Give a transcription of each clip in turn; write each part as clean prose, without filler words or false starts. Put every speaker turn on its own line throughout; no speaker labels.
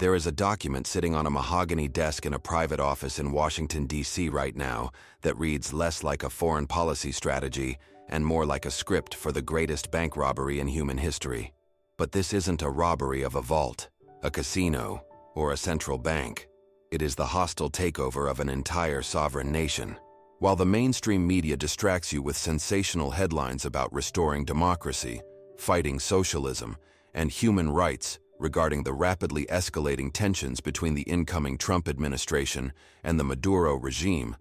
There is a document sitting on a mahogany desk in a private office in Washington, D.C. right now that reads less like a foreign policy strategy and more like a script for the greatest bank robbery in human history. But this isn't a robbery of a vault, a casino, or a central bank. It is the hostile takeover of an entire sovereign nation. While the mainstream media distracts you with sensational headlines about restoring democracy, fighting socialism, and human rights regarding the rapidly escalating tensions between the incoming Trump administration and the Maduro regime,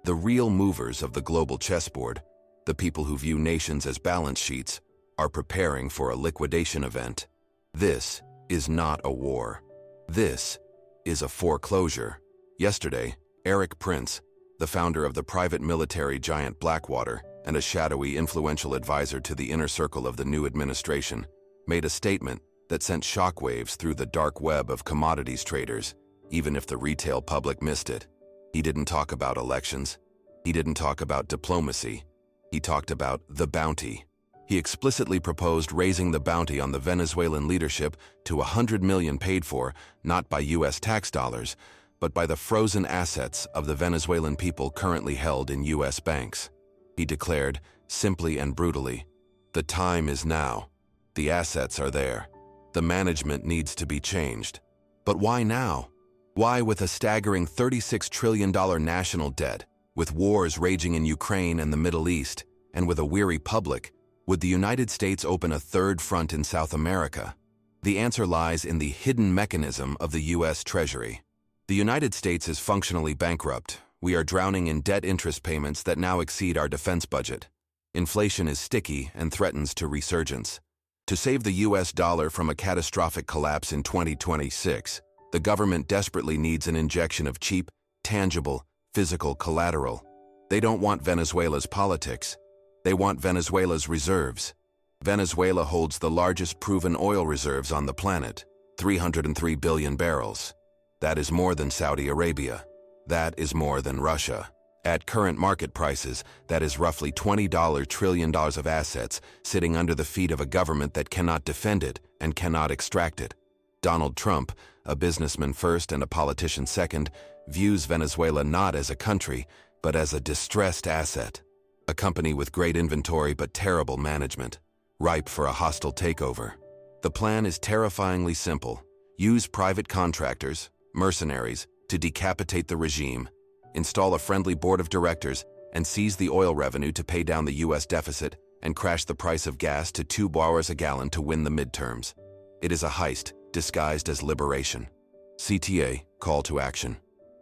the real movers of the global chessboard, the people who view nations as balance sheets, are preparing for a liquidation event. This is not a war. This is a foreclosure. Yesterday, Eric Prince, the founder of the private military giant Blackwater and a shadowy influential advisor to the inner circle of the new administration, made a statement that sent shockwaves through the dark web of commodities traders, even if the retail public missed it. He didn't talk about elections. He didn't talk about diplomacy. He talked about the bounty. He explicitly proposed raising the bounty on the Venezuelan leadership to $100 million paid for, not by U.S. tax dollars, but by the frozen assets of the Venezuelan people currently held in U.S. banks. He declared, simply and brutally, "The time is now. The assets are there. The management needs to be changed." But why now? Why, with a staggering $36 trillion national debt, with wars raging in Ukraine and the Middle East, and with a weary public, would the United States open a third front in South America? The answer lies in the hidden mechanism of the U.S. Treasury. The United States is functionally bankrupt. We are drowning in debt interest payments that now exceed our defense budget. Inflation is sticky and threatens to resurgence. To save the U.S. dollar from a catastrophic collapse in 2026, the government desperately needs an injection of cheap, tangible, physical collateral. They don't want Venezuela's politics. They want Venezuela's reserves. Venezuela holds the largest proven oil reserves on the planet, 303 billion barrels. That is more than Saudi Arabia. That is more than Russia. At current market prices, that is roughly $20 trillion of assets sitting under the feet of a government that cannot defend it and cannot extract it. Donald Trump, a businessman first and a politician second, views Venezuela not as a country, but as a distressed asset. A company with great inventory but terrible management, ripe for a hostile takeover. The plan is terrifyingly simple. Use private contractors, mercenaries, to decapitate the regime, install a friendly board of directors, and seize the oil revenue to pay down the U.S. deficit and crash the price of gas to $2 a gallon to win the midterms. It is a heist disguised as liberation. CTA, call to action.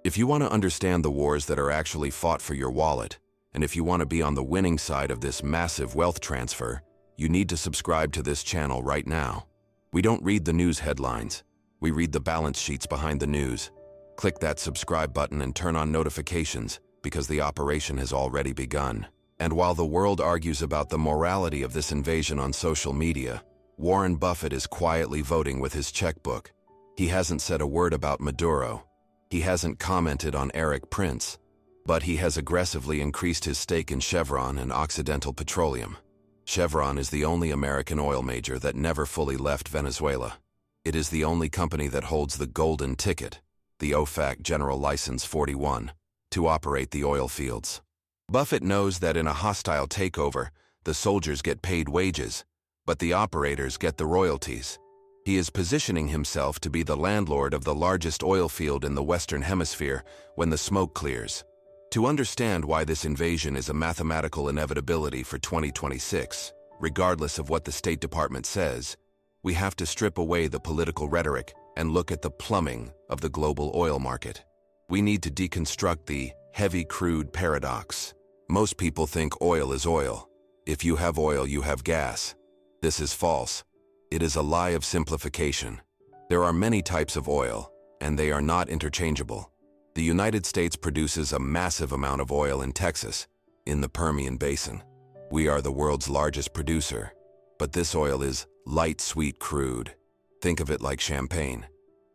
If you want to understand the wars that are actually fought for your wallet, and if you want to be on the winning side of this massive wealth transfer, you need to subscribe to this channel right now. We don't read the news headlines. We read the balance sheets behind the news. Click that subscribe button and turn on notifications because the operation has already begun. And while the world argues about the morality of this invasion on social media, Warren Buffett is quietly voting with his checkbook. He hasn't said a word about Maduro. He hasn't commented on Eric Prince. But he has aggressively increased his stake in Chevron and Occidental Petroleum. Chevron is the only American oil major that never fully left Venezuela. It is the only company that holds the golden ticket, the OFAC General License 41, to operate the oil fields. Buffett knows that in a hostile takeover, the soldiers get paid wages, but the operators get the royalties. He is positioning himself to be the landlord of the largest oil field in the Western Hemisphere when the smoke clears. To understand why this invasion is a mathematical inevitability for 2026, regardless of what the State Department says, we have to strip away the political rhetoric and look at the plumbing of the global oil market. We need to deconstruct the heavy crude paradox. Most people think oil is oil. If you have oil, you have gas. This is false. It is a lie of simplification. There are many types of oil, and they are not interchangeable. The United States produces a massive amount of oil in Texas, in the Permian Basin. We are the world's largest producer, but this oil is light sweet crude. Think of it like champagne.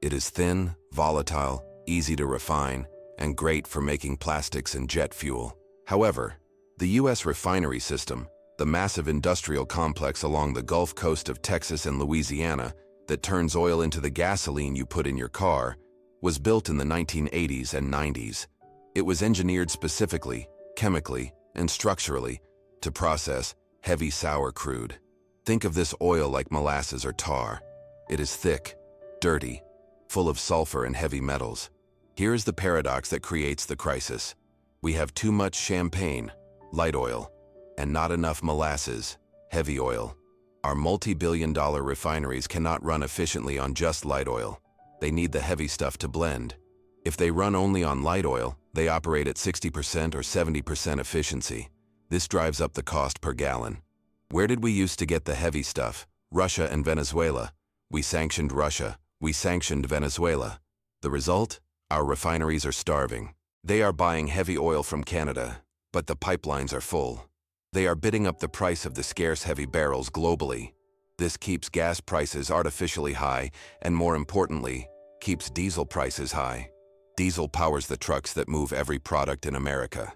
It is thin, volatile, easy to refine, and great for making plastics and jet fuel. However, the U.S. refinery system, the massive industrial complex along the Gulf Coast of Texas and Louisiana that turns oil into the gasoline you put in your car, was built in the 1980s and 90s. It was engineered specifically, chemically, and structurally to process heavy sour crude. Think of this oil like molasses or tar. It is thick, dirty, full of sulfur and heavy metals. Here is the paradox that creates the crisis. We have too much champagne, light oil, and not enough molasses, heavy oil. Our multi-billion-dollar refineries cannot run efficiently on just light oil. They need the heavy stuff to blend. If they run only on light oil, they operate at 60% or 70% efficiency. This drives up the cost per gallon. Where did we used to get the heavy stuff? Russia and Venezuela. We sanctioned Russia. We sanctioned Venezuela. The result? Our refineries are starving. They are buying heavy oil from Canada, but the pipelines are full. They are bidding up the price of the scarce heavy barrels globally. This keeps gas prices artificially high and, more importantly, keeps diesel prices high. Diesel powers the trucks that move every product in America.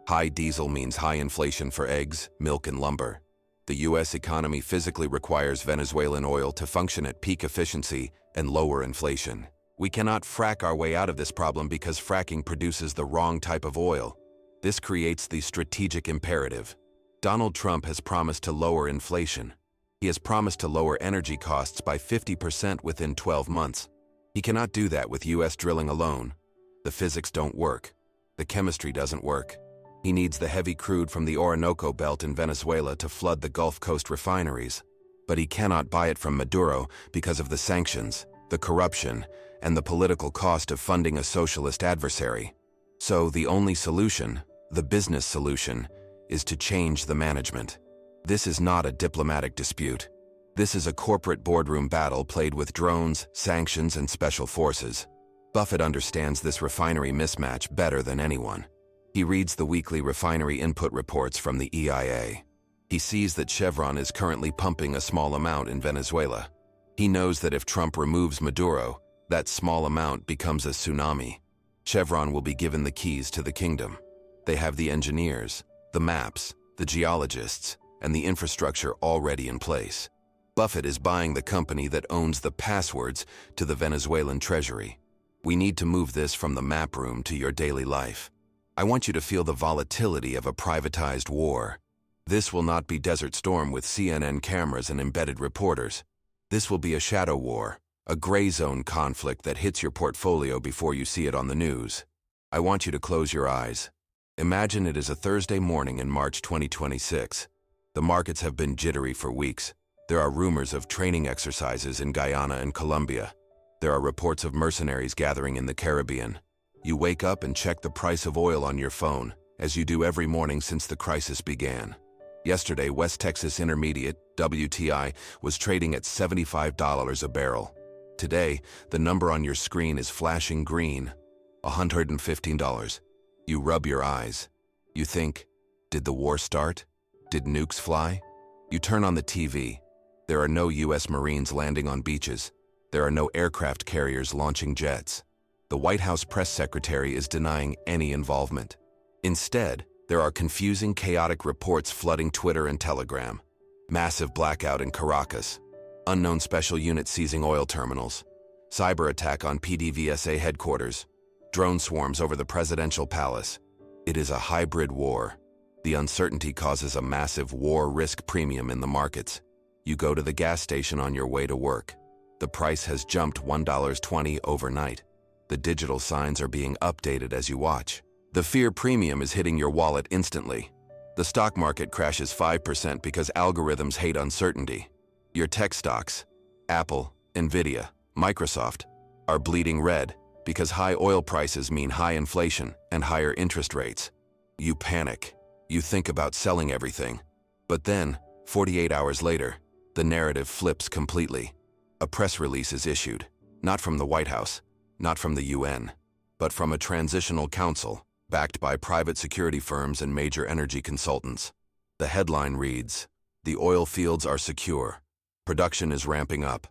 High diesel means high inflation for eggs, milk, and lumber. The U.S. economy physically requires Venezuelan oil to function at peak efficiency and lower inflation. We cannot frack our way out of this problem because fracking produces the wrong type of oil. This creates the strategic imperative. Donald Trump has promised to lower inflation. He has promised to lower energy costs by 50% within 12 months. He cannot do that with U.S. drilling alone. The physics don't work. The chemistry doesn't work. He needs the heavy crude from the Orinoco Belt in Venezuela to flood the Gulf Coast refineries. But he cannot buy it from Maduro because of the sanctions, the corruption, and the political cost of funding a socialist adversary. So the only solution, the business solution, is to change the management. This is not a diplomatic dispute. This is a corporate boardroom battle played with drones, sanctions, and special forces. Buffett understands this refinery mismatch better than anyone. He reads the weekly refinery input reports from the EIA. He sees that Chevron is currently pumping a small amount in Venezuela. He knows that if Trump removes Maduro, that small amount becomes a tsunami. Chevron will be given the keys to the kingdom. They have the engineers, the maps, the geologists, and the infrastructure already in place. Buffett is buying the company that owns the passwords to the Venezuelan treasury. We need to move this from the map room to your daily life. I want you to feel the volatility of a privatized war. This will not be Desert Storm with CNN cameras and embedded reporters. This will be a shadow war, a gray zone conflict that hits your portfolio before you see it on the news. I want you to close your eyes. Imagine it is a Thursday morning in March 2026. The markets have been jittery for weeks. There are rumors of training exercises in Guyana and Colombia. There are reports of mercenaries gathering in the Caribbean. You wake up and check the price of oil on your phone, as you do every morning since the crisis began. Yesterday, West Texas Intermediate, WTI, was trading at $75 a barrel. Today, the number on your screen is flashing green, $115. You rub your eyes. You think, did the war start? Did nukes fly? You turn on the TV. There are no U.S. Marines landing on beaches. There are no aircraft carriers launching jets. The White House press secretary is denying any involvement. Instead, there are confusing, chaotic reports flooding Twitter and Telegram. Massive blackout in Caracas. Unknown special unit seizing oil terminals. Cyber attack on PDVSA headquarters. Drone swarms over the presidential palace. It is a hybrid war. The uncertainty causes a massive war risk premium in the markets. You go to the gas station on your way to work. The price has jumped $1.20 overnight. The digital signs are being updated as you watch. The fear premium is hitting your wallet instantly. The stock market crashes 5% because algorithms hate uncertainty. Your tech stocks, Apple, Nvidia, Microsoft, are bleeding red because high oil prices mean high inflation and higher interest rates. You panic. You think about selling everything. But then, 48 hours later, the narrative flips completely. A press release is issued, not from the White House, not from the UN, but from a transitional council backed by private security firms and major energy consultants. The headline reads, "The oil fields are secure. Production is ramping up.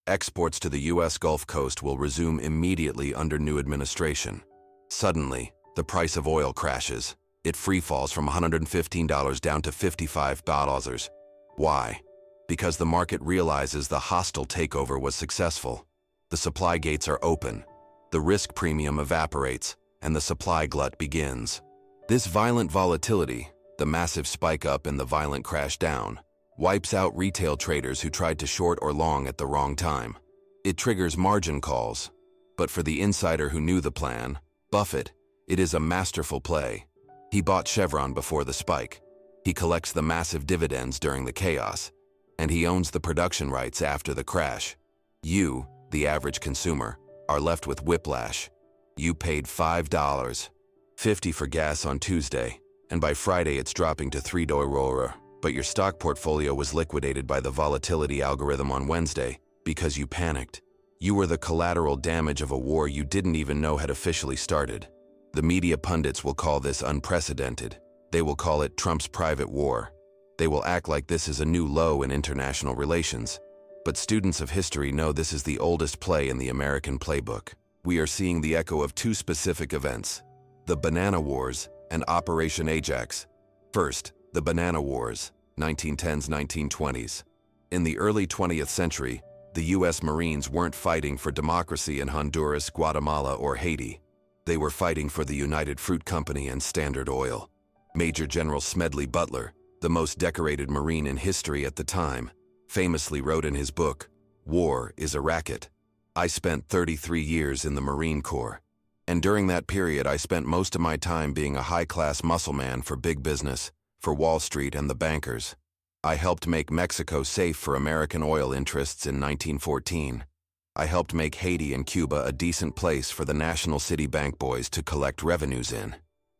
Exports to the U.S. Gulf Coast will resume immediately under new administration." Suddenly, the price of oil crashes. It free falls from $115 down to $55. Why? Because the market realizes the hostile takeover was successful. The supply gates are open, the risk premium evaporates, and the supply glut begins. This violent volatility, the massive spike up and the violent crash down, wipes out retail traders who tried to short or long at the wrong time. It triggers margin calls. But for the insider who knew the plan, Buffett, it is a masterful play. He bought Chevron before the spike. He collects the massive dividends during the chaos. And he owns the production rights after the crash. You, the average consumer, are left with whiplash. You paid $5.50 for gas on Tuesday, and by Friday it's dropping to $3, but your stock portfolio was liquidated by the volatility algorithm on Wednesday because you panicked. You were the collateral damage of a war you didn't even know had officially started. The media pundits will call this unprecedented. They will call it Trump's private war. They will act like this is a new low in international relations. But students of history know this is the oldest play in the American playbook. We are seeing the echo of two specific events: the Banana Wars and Operation Ajax. First, the Banana Wars, 1910s, 1920s. In the early 20th century, the U.S. Marines weren't fighting for democracy in Honduras, Guatemala, or Haiti. They were fighting for the United Fruit Company and Standard Oil. Major General Smedley Butler, the most decorated Marine in history at the time, famously wrote in his book, "War is a Racket." I spent 33 years in the Marine Corps, and during that period I spent most of my time being a high-class muscle man for big business, for Wall Street and the bankers. I helped make Mexico safe for American oil interests in 1914. I helped make Haiti and Cuba a decent place for the National City Bank boys to collect revenues in.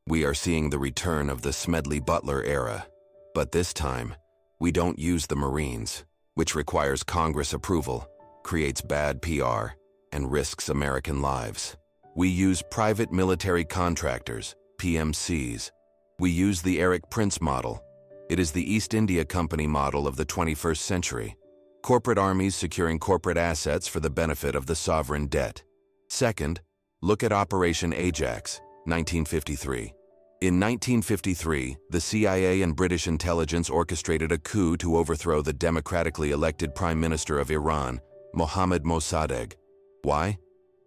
We are seeing the return of the Smedley Butler era. But this time, we don't use the Marines, which requires Congress approval, creates bad PR, and risks American lives. We use private military contractors, PMCs. We use the Eric Prince model. It is the East India Company model of the 21st century. Corporate armies securing corporate assets for the benefit of the sovereign debt. Second, look at Operation Ajax, 1953. In 1953, the CIA and British intelligence orchestrated a coup to overthrow the democratically elected Prime Minister of Iran, Mohammad Mossadegh. Why?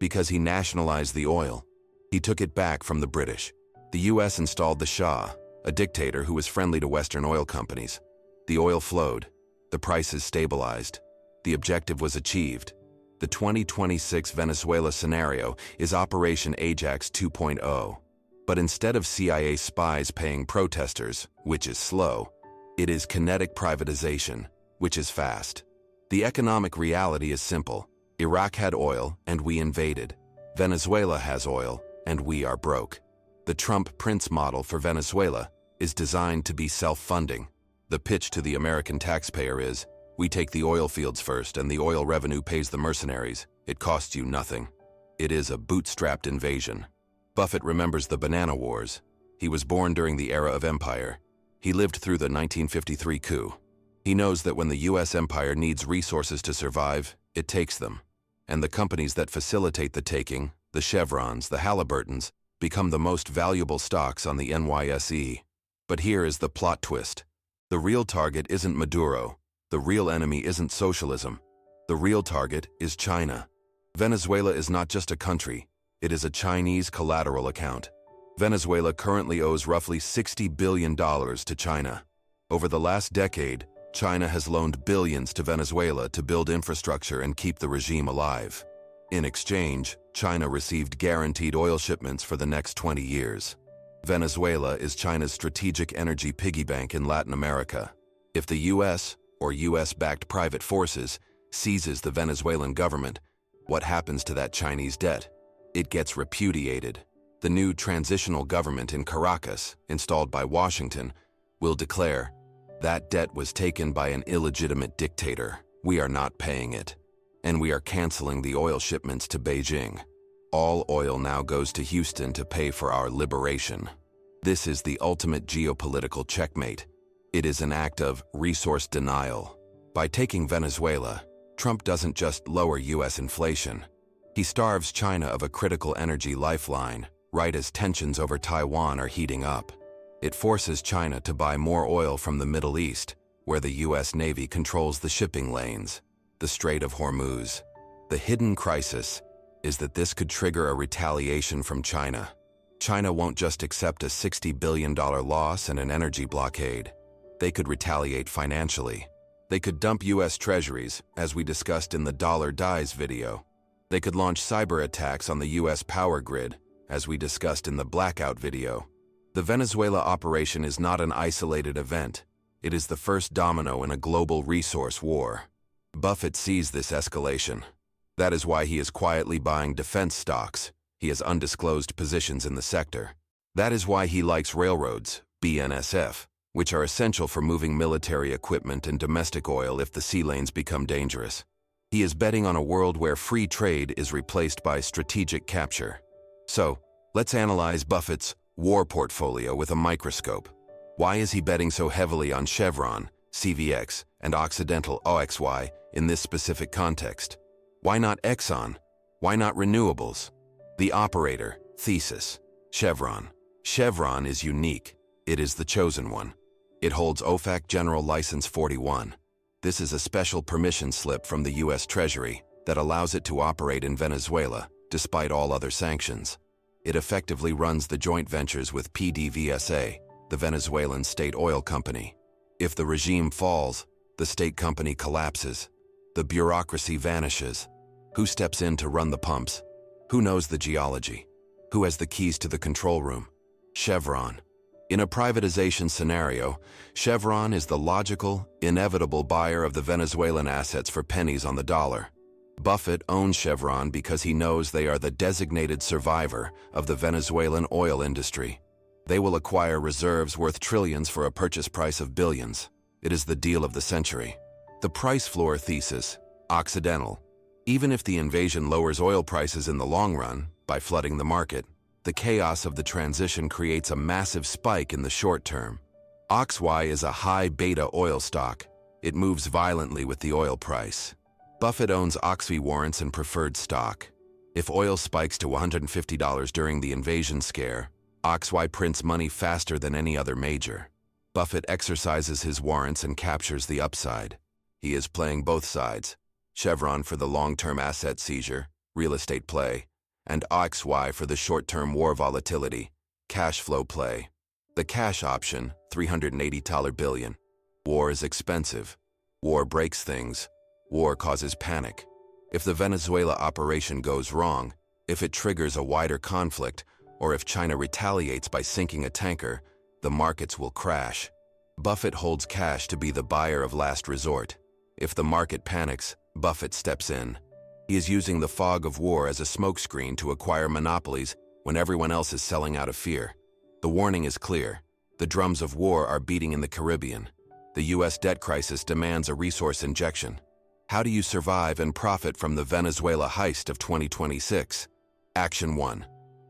Because he nationalized the oil. He took it back from the British. The US installed the Shah, a dictator who was friendly to Western oil companies. The oil flowed. The prices stabilized. The objective was achieved. The 2026 Venezuela scenario is Operation Ajax 2.0. But instead of CIA spies paying protesters, which is slow, it is kinetic privatization, which is fast. The economic reality is simple. Iraq had oil, and we invaded. Venezuela has oil, and we are broke. The Trump-Prince model for Venezuela is designed to be self-funding. The pitch to the American taxpayer is, we take the oil fields first, and the oil revenue pays the mercenaries. It costs you nothing. It is a bootstrapped invasion. Buffett remembers the Banana Wars. He was born during the era of empire. He lived through the 1953 coup. He knows that when the U.S. empire needs resources to survive, it takes them. And the companies that facilitate the taking, the Chevrons, the Halliburtons, become the most valuable stocks on the NYSE. But here is the plot twist. The real target isn't Maduro. The real enemy isn't socialism. The real target is China. Venezuela is not just a country. It is a Chinese collateral account. Venezuela currently owes roughly $60 billion to China. Over the last decade, China has loaned billions to Venezuela to build infrastructure and keep the regime alive. In exchange, China received guaranteed oil shipments for the next 20 years. Venezuela is China's strategic energy piggy bank in Latin America. If the U.S. or U.S.-backed private forces seizes the Venezuelan government, what happens to that Chinese debt? It gets repudiated. The new transitional government in Caracas, installed by Washington, will declare, that debt was taken by an illegitimate dictator. We are not paying it. And we are canceling the oil shipments to Beijing. All oil now goes to Houston to pay for our liberation. This is the ultimate geopolitical checkmate. It is an act of resource denial. By taking Venezuela, Trump doesn't just lower U.S. inflation. He starves China of a critical energy lifeline, right as tensions over Taiwan are heating up. It forces China to buy more oil from the Middle East, where the US Navy controls the shipping lanes, the Strait of Hormuz. The hidden crisis is that this could trigger a retaliation from China. China won't just accept a $60 billion loss and an energy blockade. They could retaliate financially. They could dump US treasuries, as we discussed in the Dollar Dies video. They could launch cyber attacks on the US power grid, as we discussed in the Blackout video. The Venezuela operation is not an isolated event. It is the first domino in a global resource war. Buffett sees this escalation. That is why he is quietly buying defense stocks. He has undisclosed positions in the sector. That is why he likes railroads, BNSF, which are essential for moving military equipment and domestic oil if the sea lanes become dangerous. He is betting on a world where free trade is replaced by strategic capture. So, let's analyze Buffett's war portfolio with a microscope. Why is he betting so heavily on Chevron, CVX, and Occidental OXY in this specific context? Why not Exxon? Why not renewables? The operator, thesis, Chevron. Chevron is unique. It is the chosen one. It holds OFAC General License 41. This is a special permission slip from the US Treasury that allows it to operate in Venezuela, despite all other sanctions. It effectively runs the joint ventures with PDVSA, the Venezuelan state oil company. If the regime falls, the state company collapses. The bureaucracy vanishes. Who steps in to run the pumps? Who knows the geology? Who has the keys to the control room? Chevron. In a privatization scenario, Chevron is the logical, inevitable buyer of the Venezuelan assets for pennies on the dollar. Buffett owns Chevron because he knows they are the designated survivor of the Venezuelan oil industry. They will acquire reserves worth trillions for a purchase price of billions. It is the deal of the century. The price floor thesis, Occidental. Even if the invasion lowers oil prices in the long run, by flooding the market, the chaos of the transition creates a massive spike in the short term. OXY is a high beta oil stock. It moves violently with the oil price. Buffett owns OXY warrants and preferred stock. If oil spikes to $150 during the invasion scare, OXY prints money faster than any other major. Buffett exercises his warrants and captures the upside. He is playing both sides. Chevron for the long-term asset seizure, real estate play, and OXY for the short-term war volatility, cash flow play. The cash option, $380 billion. War is expensive. War breaks things. War causes panic. If the Venezuela operation goes wrong, if it triggers a wider conflict, or if China retaliates by sinking a tanker, the markets will crash. Buffett holds cash to be the buyer of last resort. If the market panics, Buffett steps in. He is using the fog of war as a smokescreen to acquire monopolies when everyone else is selling out of fear. The warning is clear. The drums of war are beating in the Caribbean. The US debt crisis demands a resource injection. How do you survive and profit from the Venezuela heist of 2026? Action 1.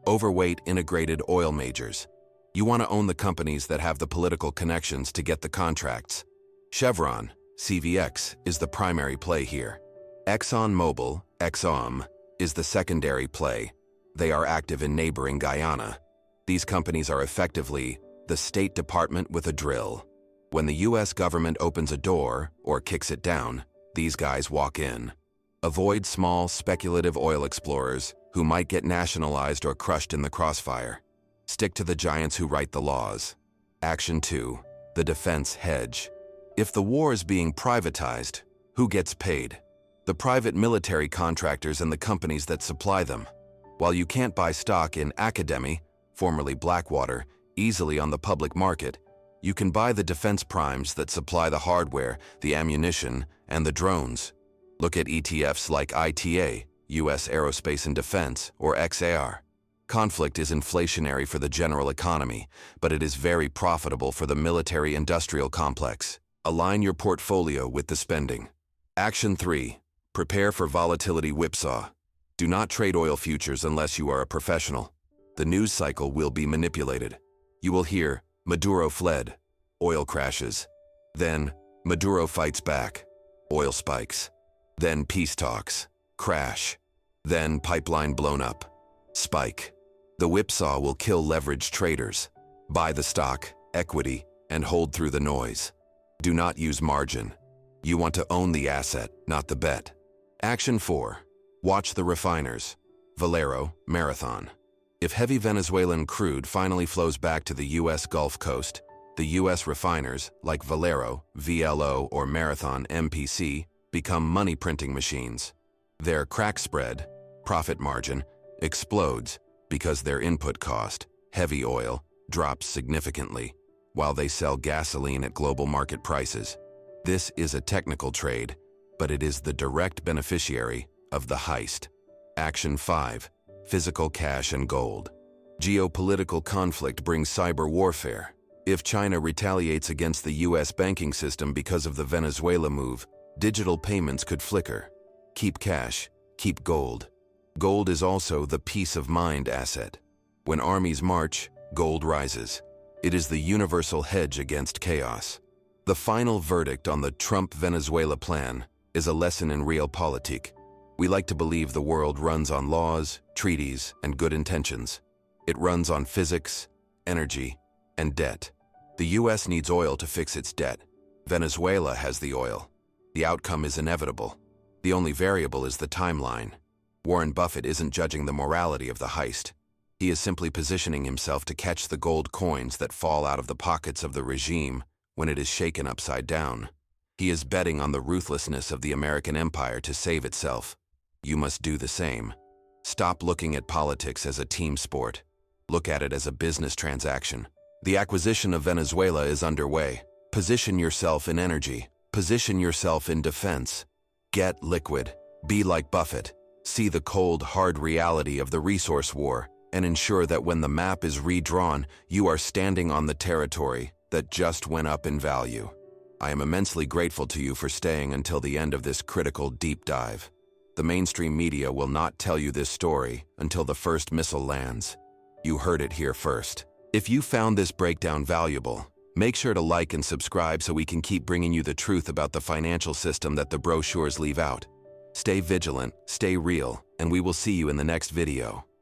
Overweight integrated oil majors. You want to own the companies that have the political connections to get the contracts. Chevron, CVX, is the primary play here. ExxonMobil, Exxon, is the secondary play. They are active in neighboring Guyana. These companies are effectively the State Department with a drill. When the US government opens a door or kicks it down, these guys walk in. Avoid small, speculative oil explorers who might get nationalized or crushed in the crossfire. Stick to the giants who write the laws. Action 2. The defense hedge. If the war is being privatized, who gets paid? The private military contractors and the companies that supply them. While you can't buy stock in Academy, formerly Blackwater, easily on the public market, you can buy the defense primes that supply the hardware, the ammunition, and the drones. Look at ETFs like ITA, US Aerospace and Defense, or XAR. Conflict is inflationary for the general economy, but it is very profitable for the military-industrial complex. Align your portfolio with the spending. Action 3. Prepare for volatility whipsaw. Do not trade oil futures unless you are a professional. The news cycle will be manipulated. You will hear, Maduro fled, oil crashes. Then, Maduro fights back, oil spikes. Then peace talks, crash. Then pipeline blown up, spike. The whipsaw will kill leveraged traders. Buy the stock, equity, and hold through the noise. Do not use margin. You want to own the asset, not the bet. Action 4. Watch the refiners. Valero, Marathon. If heavy Venezuelan crude finally flows back to the U.S. Gulf Coast, the U.S. refiners, like Valero, VLO, or Marathon, MPC, become money-printing machines. Their crack spread, profit margin, explodes because their input cost, heavy oil, drops significantly, while they sell gasoline at global market prices. This is a technical trade, but it is the direct beneficiary of the heist. Action 5. Physical cash and gold. Geopolitical conflict brings cyber warfare. If China retaliates against the U.S. banking system because of the Venezuela move, digital payments could flicker. Keep cash, keep gold. Gold is also the peace of mind asset. When armies march, gold rises. It is the universal hedge against chaos. The final verdict on the Trump-Venezuela plan is a lesson in realpolitik. We like to believe the world runs on laws, treaties, and good intentions. It runs on physics, energy, and debt. The U.S. needs oil to fix its debt. Venezuela has the oil. The outcome is inevitable. The only variable is the timeline. Warren Buffett isn't judging the morality of the heist. He is simply positioning himself to catch the gold coins that fall out of the pockets of the regime when it is shaken upside down. He is betting on the ruthlessness of the American empire to save itself. You must do the same. Stop looking at politics as a team sport. Look at it as a business transaction. The acquisition of Venezuela is underway. Position yourself in energy. Position yourself in defense. Get liquid. Be like Buffett. See the cold, hard reality of the resource war and ensure that when the map is redrawn, you are standing on the territory that just went up in value. I am immensely grateful to you for staying until the end of this critical deep dive. The mainstream media will not tell you this story until the first missile lands. You heard it here first. If you found this breakdown valuable, make sure to like and subscribe so we can keep bringing you the truth about the financial system that the brochures leave out. Stay vigilant, stay real, and we will see you in the next video.